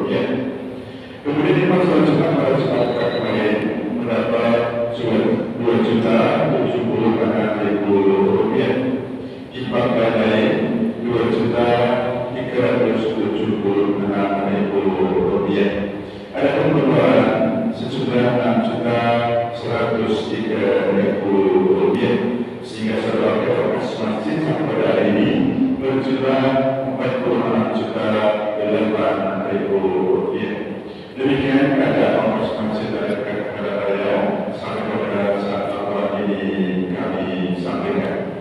rupiah. Kemudian di masa selanjutnya pada saat kemarin mendapat surat 2.076.000 rupiah. Impak gadai 2.376.000 rupiah. Adapun pengeluaran sejumlah 6.103.000 rupiah, sehingga saldo kas masjid sampai pada hari ini berjumlah 46.008.000 rupiah. Demikian keadaan ongkos masjid dari kepada raya sampai pada saat laporan ini kami sampaikan.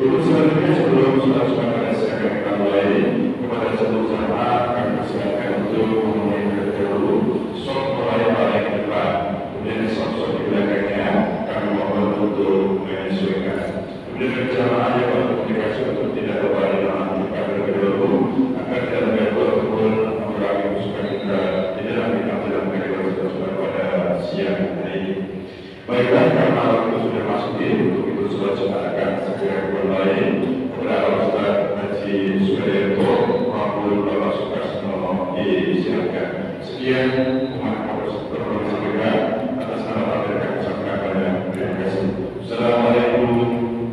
Untuk selanjutnya sebelum sholat pada siang kita mulai, kepada seluruh jamaah kami persilakan untuk memenuhi dahulu sholat mulai paling depan, kemudian sholat di belakangnya kami mohon untuk menyesuaikan. Kemudian jamaah yang berkomunikasi untuk tidak berada dalam tempat dahulu agar dalam gangguan ataupun mengurangi masukan kita tidak dalam gangguan pada siang hari ini. Baiklah, karena waktu sudah masuk untuk itu sholat akan segera mulai. Kepada Ustaz Haji Sudaryanto maupun Bapak Sukarsno disilakan. Sekian umat bersampaikan atas nama yang kami sampaikan. Terima kasih. Assalamualaikum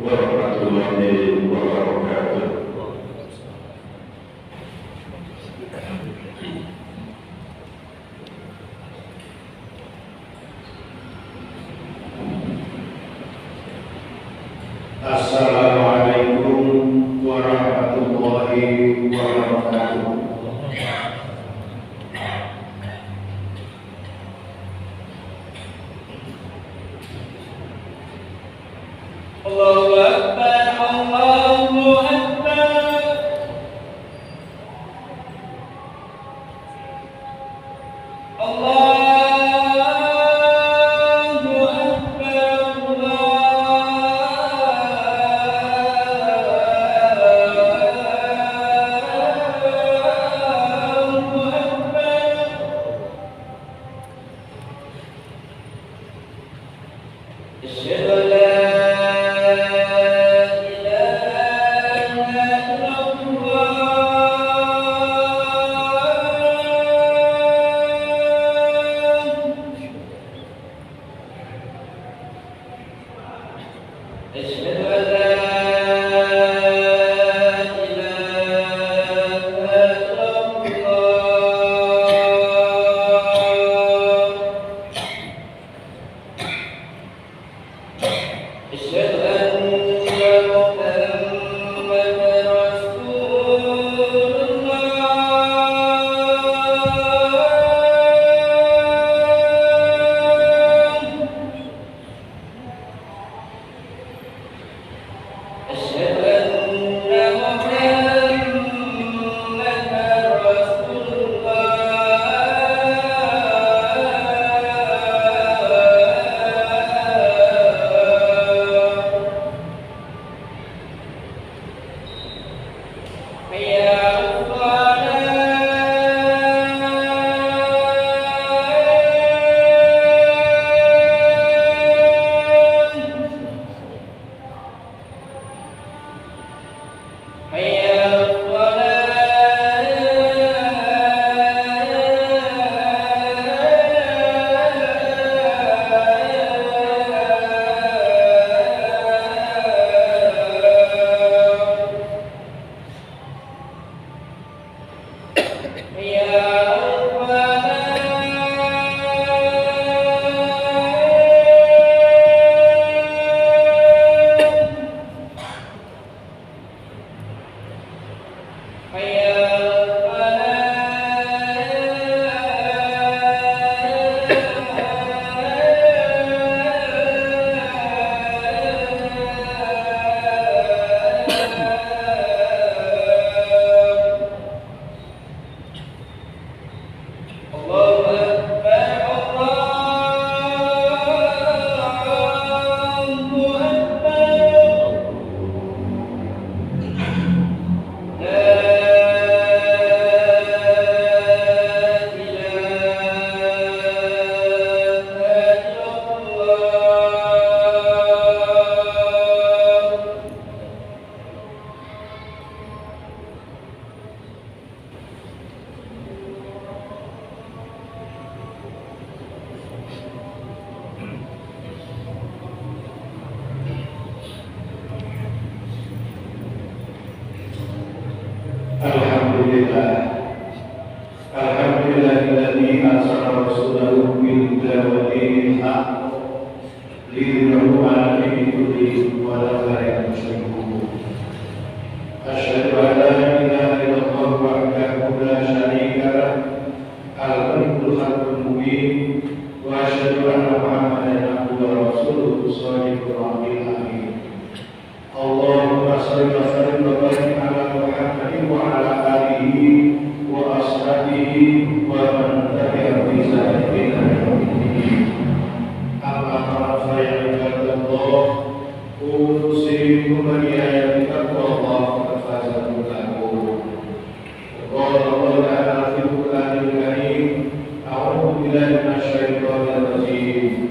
warahmatullahi wabarakatuh. Assalamualaikum warahmatullahi wabarakatuh. Allahu Akbar, Allahu Akbar. Alhamdulillahilladzi arsala rasulahu bil huda wa dinil haqq liyudhhirahu 'ala dini kullihi wa law kariha al-mushrikun. Asyhadu an la ilaha illallah wahdahu la syarika lah, al-malikul haqqul mubin, wa asyhadu anna Muhammadan abduhu wa rasuluhu shadiqul amin. Allahumma shalli wa sallim wa barik ala Muhammadin wa ala alihi wa ashabihi wa man tabi'ahum bi ihsan ila yaumil. Amma ba'du, ya ibadallah, usikum bi ayati taqwallah wa fazakum. Qala Allah ta'ala fi Qur'anil Karim, a'udzu billahi minasyaitonir rajim.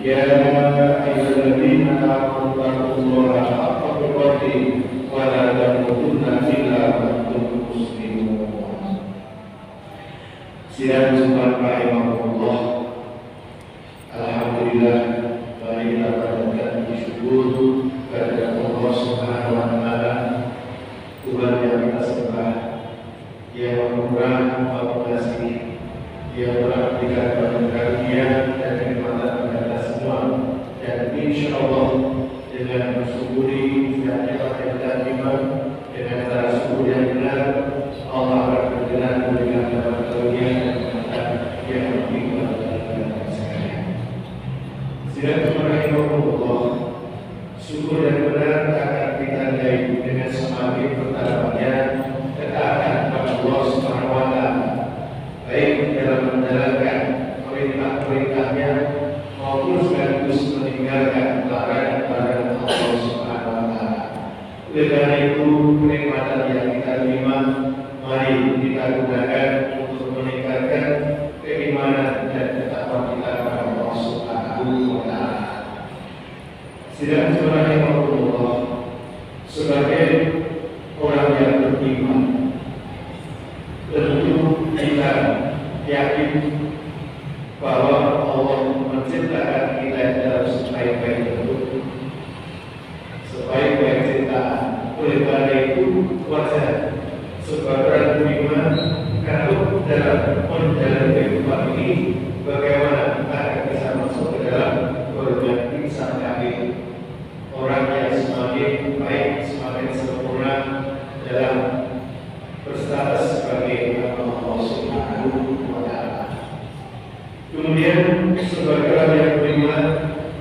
Ya ayyuhalladzina amanu taqullaha haqqa tuqatih wa la tamutunna illa wa antum muslimun. Sidang Jumat rahimahullah. Alhamdulillah, mari kita panjatkan syukur kepada Allah Subhanahu wa taala, Tuhan yang kita sembah, yang murah, Maha Pengasih, yang telah memberikan banyak karunia dan kenikmatan kepada kita semua. Dan insyaallah dengan mensyukuri nikmat yang kita terima dengan cara syukur yang benar, Allah akan berkenan memberikan banyak karunia dan kenikmatan yang lebih kepada kita sekalian. Sidang rahimahullah, syukur yang benar akan kita raih dengan semakin bertambahnya ketaatan kepada Allah Subhanahu wa taala, baik dalam menjalankan perintah-perintahnya maupun sekaligus meninggalkan larangan-larangan Allah Subhanahu wa taala. Oleh karena itu, kenikmatan yang kita terima mari kita gunakan untuk meningkatkan keimanan dan ketakwaan kita kepada Allah Subhanahu wa taala. Sidang rahimahullah, sebagai orang yang beriman, tentu kita yakin bahwa Allah menciptakan kita dalam sebaik-baik bentuk, sebaik-baik ciptaan. Oleh karena itu wajar sebagai orang beriman kalau dalam menjalani kehidupan ini bagaimana kita akan bisa masuk ke dalam golongan insan kamil, orang yang semakin baik, semakin sempurna dalam berstatus sebagai Allah Subhanahu wa taala. Kemudian sebagai orang yang beriman,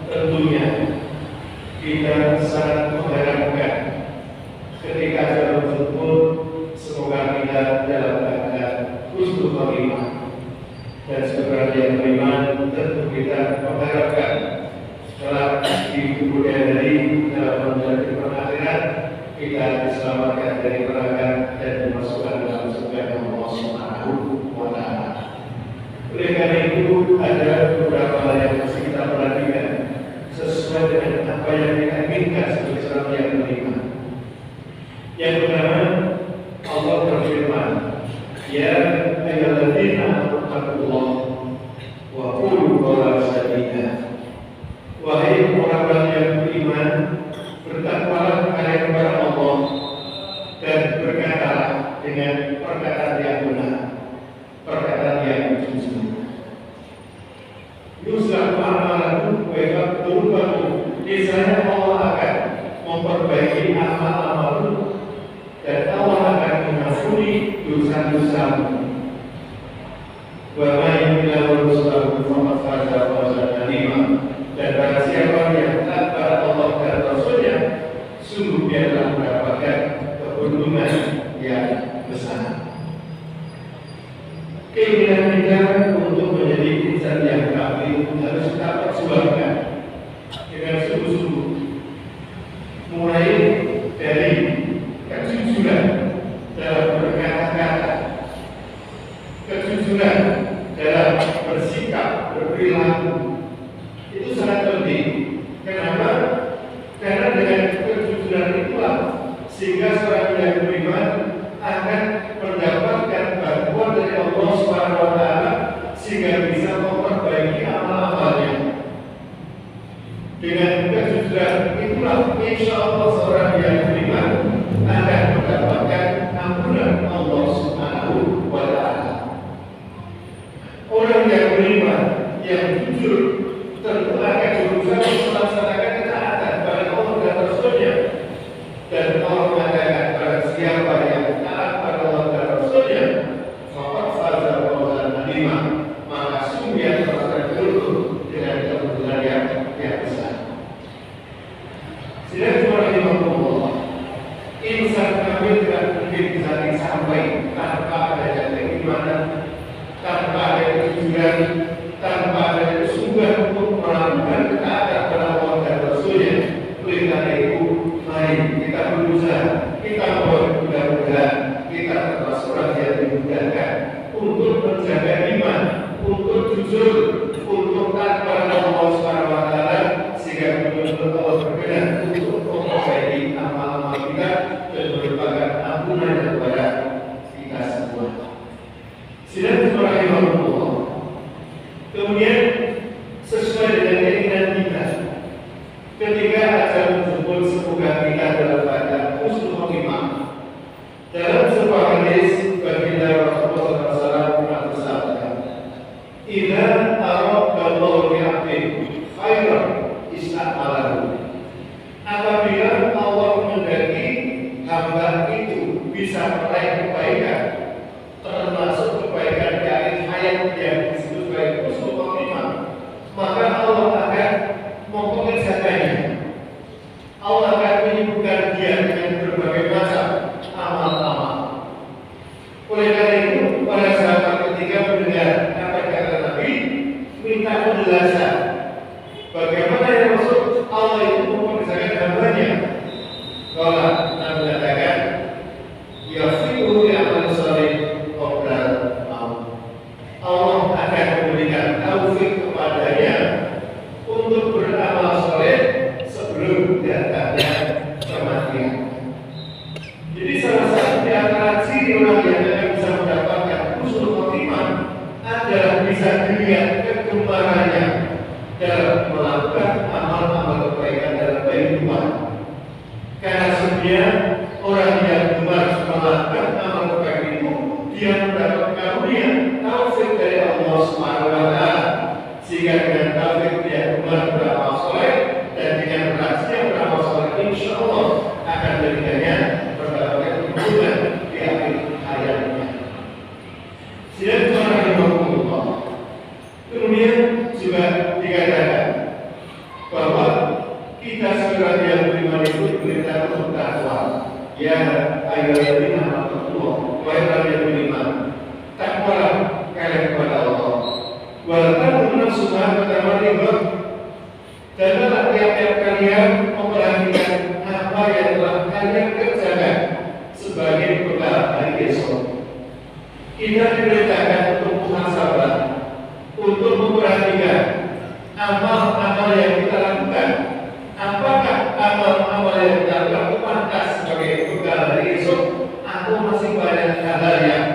tentunya kita sangat mengharapkan ketika dalam tersebut semoga kita dalam keadaan husnul khotimah. Dan sebagai orang yang beriman, tentu kita mengharapkan setelah di kemudian hari dalam menjalani akhirat kita diselamatkan dari neraka dan dimasukkan dalam surga Allah Subhanahu wa taala. Oleh karena itu ada beberapa hal yang harus kita perhatikan sesuai dengan apa yang kita inginkan sebagai seorang yang beriman. Yang pertama, Allah berfirman, ya ayyuhalladzina amanu wa qulu qawlan sadida. Wahai orang-orang yang beriman, bertakwalah kalian kepada Allah dan berkatalah dengan perkataan yang benar, perkataan yang jujur. Yusuf amalakum wa yaghfirullahu. Niscaya Allah akan memperbaiki amal-amalmu dan Allah akan mengampuni dosa-dosamu. Wa may yu'minu rasulahu faqad faza fawzan 'azima. Dan barang siapa yang taat kepada Allah dan Rasulnya, sungguh dia telah mendapatkan keuntungan yang besar. Keinginan kita untuk menjadi insan yang kamil harus kita perjuangkan dengan sungguh-sungguh, mulai dari kejujuran dalam berkata-kata, kejujuran dalam bersikap, berperilaku. Itu sangat penting. Kenapa? Karena dengan kejujuran itulah sehingga seorang yang beriman akan mendapatkan bantuan dari Allah Subhanahu wa taala sehingga bisa memperbaiki amal-amalnya. Dengan kejujuran itulah insya Allah seorang yang beriman akan mendapatkan ampunan Allah Subhanahu wa Ta'ala. Orang yang beriman, yang jujur, tentu akan berusaha melaksanakan ketaatan pada Allah dan Rasul-Nya. Dan Allah mengatakan pada siapa yang taat pada Allah dan Rasul-Nya, maka faza fawzan azima, maka sungguh yang akan beruntung dengan keberuntungan yang besar. Bismillahirrahmanirrahim. Insan kami tidak mungkin bisa disampai tanpa adanya keimanan, tanpa ada kejujuran, tanpa ada kesungguhan untuk melakukan ketaatan kepada Allah dan Rasul-Nya. Oleh karena itu, mari kita berusaha, kita mudah-mudahan kita termasuk orang yang dimudahkan untuk menjaga iman, untuk jujur, untuk taat kepada Allah Subhanahu wa Ta'ala, sehingga benar-benar Allah berkenan untuk memperbaiki amal-amal kita dan merupakan ampunan kepada kita semua. Bismillahirrahmanirrahim. Kemudian sesuai dengan keinginan kita, ketika ajar menjemput semoga kita dalam keadaan husnul khotimah. Dalam sebuah hadis baginda Rasulullah SAW pernah bersabda, "Idza arada Allahu bi 'abdin khairan ista'malahu." Apabila Allah menghendaki hamba itu bisa meraih kebaikan, termasuk kebaikan dari hayat yang disebut sebagai husnul khotimah, maka Allah akan mempekerjakannya. Allah akan menyibukkan dia dengan berbagai macam amal-amal. Oleh karena itu, para sahabat ketika mendengar apa kata Nabi, minta penjelasan bagaimana ya Rasul Allah itu mempekerjakan hambanya. Kalau Nabi katakan, yafi'u li'amal salih qabla maut. Allah akan memberikan taufik kepadanya untuk beramal saleh sebelum datangnya kematian. Jadi salah satu di antara ciri orang yang akan bisa mendapatkan husnul khotimah adalah bisa dilihat kegemarannya dalam melakukan amal-amal kebaikan dalam kehidupan. Karena sebenarnya orang yang gemar melakukan amal kebaikan itu, dia mendapat karunia taufik dari Allah Subhanahu wa Ta'ala, sehingga dengan taufik dia gemar beramal soleh, dan dengan berhasil beramal soleh, insya Allah akan berikannya mendapatkan keuntungan di akhir hayatnya. Bismillahirrahmanirrahim. Kemudian juga dikatakan bahwa kita sebagai yang beriman itu diperintah untuk takwa. Ya ayyuhalladzina amanu wahai yang beriman, takwalah kalian kepada Allah. Walaupun nafsu bertamaribah, janganlah tiap-tiap kalian memperhatikan apa yang telah kalian kerjakan sebagai bekal hari esok. Kita diperintahkan untuk muhasabah, untuk memperhatikan amal-amal yang kita lakukan. Apakah amal-amal yang kita lakukan pantas sebagai bekal hari esok, atau masih banyak hal-hal yang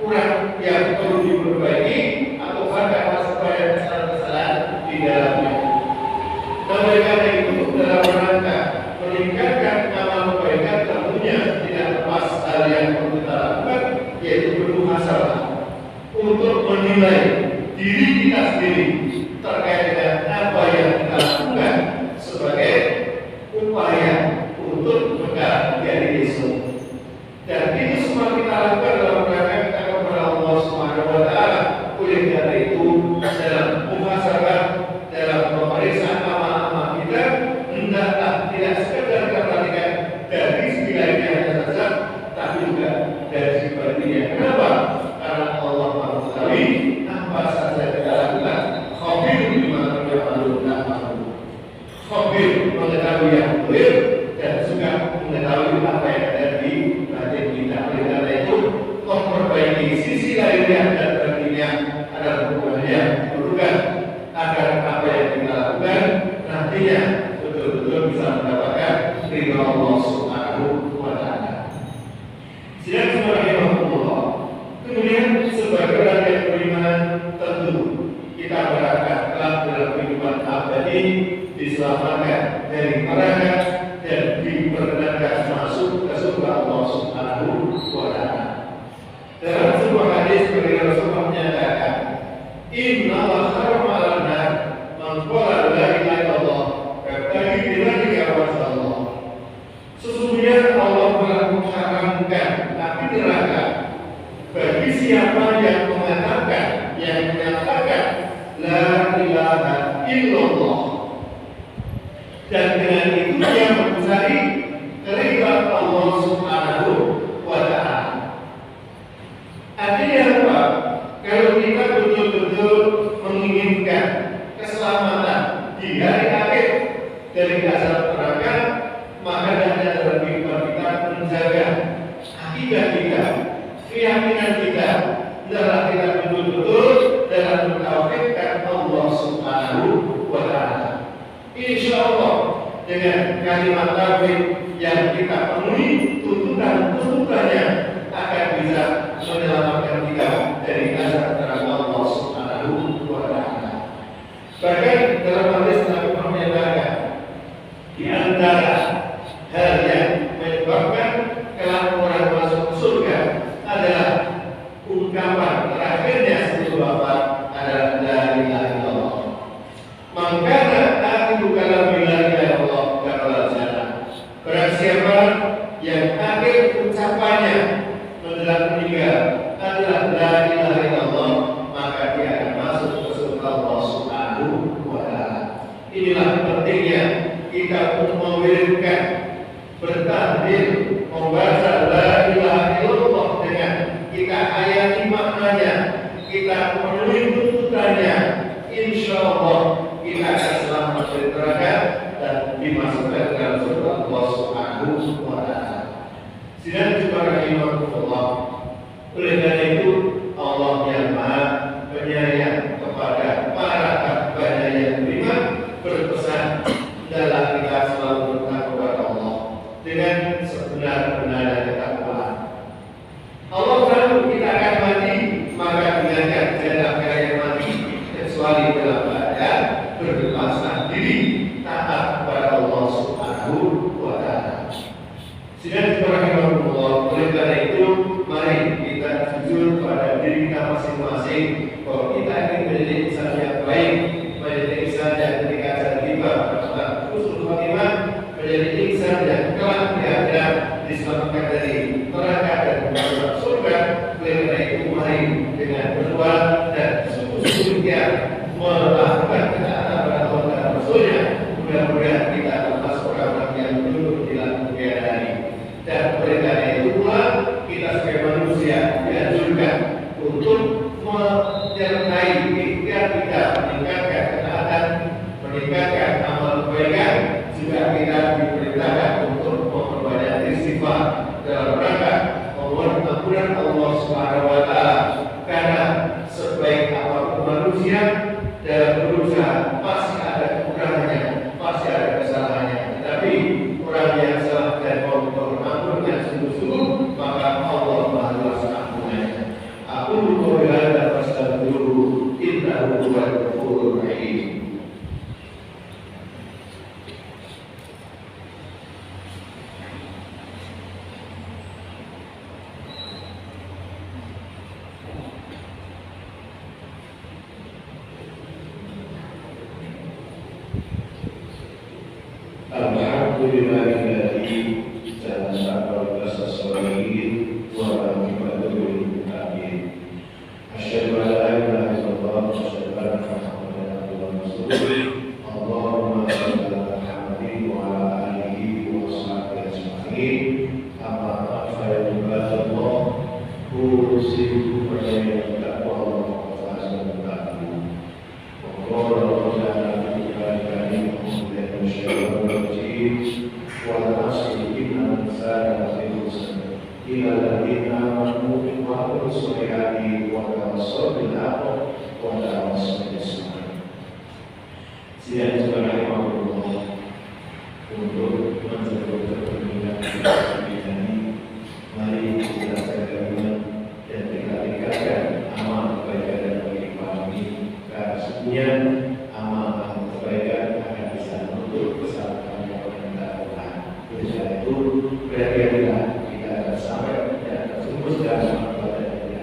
kurang yang perlu diperbaiki, atau bahkan masih banyak kesalahan-kesalahan di dalamnya. Oleh karena itu, dalam rangka meningkatkan amal kebaikan, tentunya tidak lepas hal yang perlu kita lakukan, yaitu bermuhasabah untuk menilai diri kita sendiri terkait dengan apa yang kita lakukan sebagai upaya untuk bekal dari esok. Dan itu semua kita lakukan dalam rangka kita kepada Allah Subhanahu wa Ta'ala. Oleh karena itu, dalam muhasabah, dalam pemeriksaan amal-amal kita, hendaklah tidak sekedar kita perhatikan dari segi lainnya saja, tapi juga dari segi batinnya. Kenapa? Karena Allah mengetahui apa saja kita lakukan. Khabir bima ya'malun. Khabir mengetahui yang boleh dan juga mengetahui apa yang ada di batin kita. Oleh karena itu, memperbaiki sisi lainnya dan batinnya adalah hubungannya diperlukan agar apa yang kita lakukan nantinya betul-betul bisa mendapatkan ridha Allah Subhanahu wa Ta'ala. Bismillahirrahmanirrahim. Kemudian sebagai orang yang beriman, tentu kita berharap dalam kehidupan abadi diselamatkan dari neraka dan diperkenankan masuk ke surga Allah Subhanahu wa Ta'ala. Dalam sebuah hadis ketika Rasulullah menyatakan, Inna Allah harama lana man qala la ilaha illallah kata bidzalika wasallam. Sesungguhnya Allah telah mengharamkan api neraka bagi siapa yang mengatakan, yang menyatakan la ilaha illallah, dan dengan itu dia mencari ridha Allah Subhanahu wa ta'ala. Artinya apa? Kalau kita betul-betul menginginkan keselamatan di hari akhir dari azab neraka, maka hendaknya dalam kehidupan kita menjaga akidah kita, keyakinan kita, adalah kita betul-betul dalam mentauhidkan Allah Subhanahu wa ta'ala. Insya Allah dengan kalimat tauhid yang kita penuhi, tuntutan-tuntutannya akan bisa menyelamatkan kita dari azab neraka Allah Subhanahu wa ta'ala. Bahkan dalam hadis Nabi Muhammad menyatakan, di antara hal yang menyebabkan kelak orang masuk surga adalah ungkapan terakhirnya sebelum wafat adalah la ilaha illallah. Maka akhiru kalam la ilaha illallah dakhala jannah. Barang siapa yang akhir ucapannya menjelang meninggal adalah la ilaha illallah, maka dia akan masuk ke surga Allah Subhanahu wa ta'ala. Inilah pentingnya kita untuk mewiridkan, bertahlil, membaca la ilaha illallah dengan kita hayati maknanya, kita memenuhi tuntutannya. Insya Allah kita akan selamat dari neraka dan dimasukkan ke dalam surga Allah Subhanahu wa ta'ala. Sidang juga rahimahullah. Oleh karena itu Allah yang Maha Penyayang kepada para hambanya yang beriman berpesan dalam kita selalu bertakwa kepada Allah dengan sebenar-benarnya ketakwaan. Allah tahu kita akan mati, maka tinggalkan jalan yang mati kecuali dalam keadaan berlepas diri taat kepada Allah Subhanahu wa ta'ala. Sidang rahimahullah. Oleh karena itu mari kita jujur pada diri kita masing-masing bahwa kita ingin menjadi insan yang baik, menjadi insan yang ketika azab tiba pada husnul khatimah, menjadi insan yang kelak di akhirat diselamatkan dari neraka dan masuk surga. Oleh karena itu mari dengan berdoa dan sungguh-sungguh melakukan ketaatan pada Allah dan Rasulnya, mudah-mudahan kita termasuk orang yang duduk di dalam kemudian hari. Dan oleh karena itu pula kita sebagai manusia dianjurkan untuk menyertai ikhtiar kita meningkatkan ketaatan, meningkatkan amal kebaikan. Juga kita diperintahkan untuk memperbanyak istighfar dalam rangka memohon ampunan Allah Subhanahu wa ta'ala. Karena sebaik apapun manusia dalam berusaha pasti ada kekurangannya, pasti ada kesalahannya. Tetapi orang yang salah dan mau mengampunnya sungguh-sungguh, maka Allah Maha Luas ampunannya. Aku berdoa dan astagfirullah, innahu huwal ghafurur rahim. Alhamdulillahilladzi ja'ala al-qasas salihin wa al-hikmatu lil muttaqin. Asyhadu an la ilaha illallah wa asyhadu anna Muhammadan abduhu wa rasuluh. Allahumma shalli ala Muhammadin wa ala alihi wa sahbihi ajma'in. Amma ba'du fa ya ibadallah, usikum wa iyyakum bittaqwa wa ta'ala. Wa qala ta'ala fi kitabihi والعصر إن الإنسان لفي خسر إلا الذين آمنوا وعملوا الصالحات وتواصوا بالحق وتواصوا بالصبر. Sidang subhanallah untuk menjaga kepentingan kita ini, mari kita jaga dan kita tingkatkan amal kebaikan dan kehidupan ini. Karena sesungguhnya amal kebaikan akan bisa menutup kesalahan yang kita lakukan. Oleh karena itu, berhati-hatilah kita akan sampai dan terjumus dalam perbuatan yang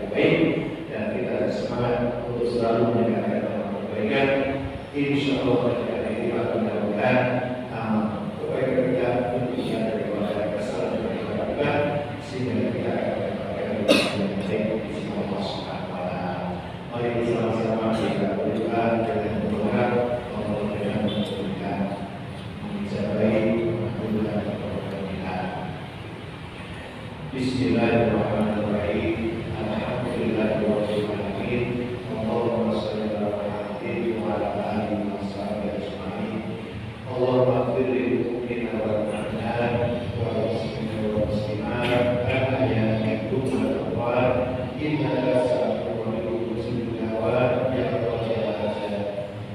Bismillahirrahmanirrahim. Alhamdulillahirabbil alamin. Allahumma shalli ala Muhammadin wa ala alihi wa sahbihi ajma'in. Allahumma ighfir lil mu'minina wal mu'minat wal muslimina wal muslimat al-ahya'i minhum wal amwat innaka sami'un qaribun mujibud da'wat ya Allah ya Azza.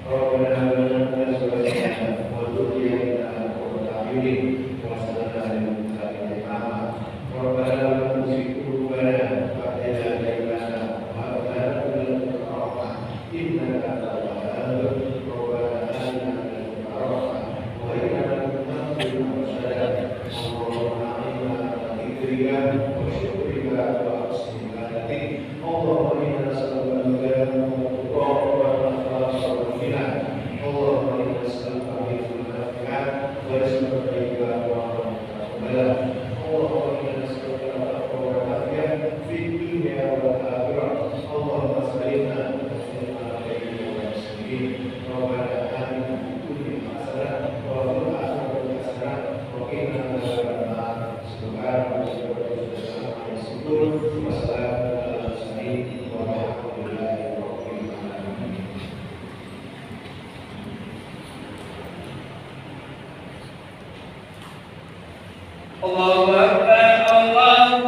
Rabbana lana azwajana wa dhurriyyatina qurrata a'yunin waj'alna lil muttaqina imama. Rabbana la tuzigh qulubana ba'da idh hadaytana wa hab lana min ladunka rahmah innaka antal wahhab. Rabbana atina min ladunka rahmah wa hab lana min amrina rashada. Allahumma a'inna ala dhikrika wa syukrika wa husni ibadatik. Allahumma inna nas'aluka al-huda wa al-ikhlasa wal ghina. Allahumma inna nas'aluka ilman nafi'an wa rizqan thayyiban wa amalan mutaqabbalan. Allahumma inna nas'aluka al-'afwa wal 'afiyah fid dunya wal akhirah. Allahumma sallimna wa sallim ala sayyidina muslimin. Rabbana atina fid dunya hasanah wa fil akhirati hasanah wa qina adzabannar. Subhana rabbika rabbil izzati amma yasifun wa salamun alal mursalin walhamdulillahi rabbil alamin. Allahu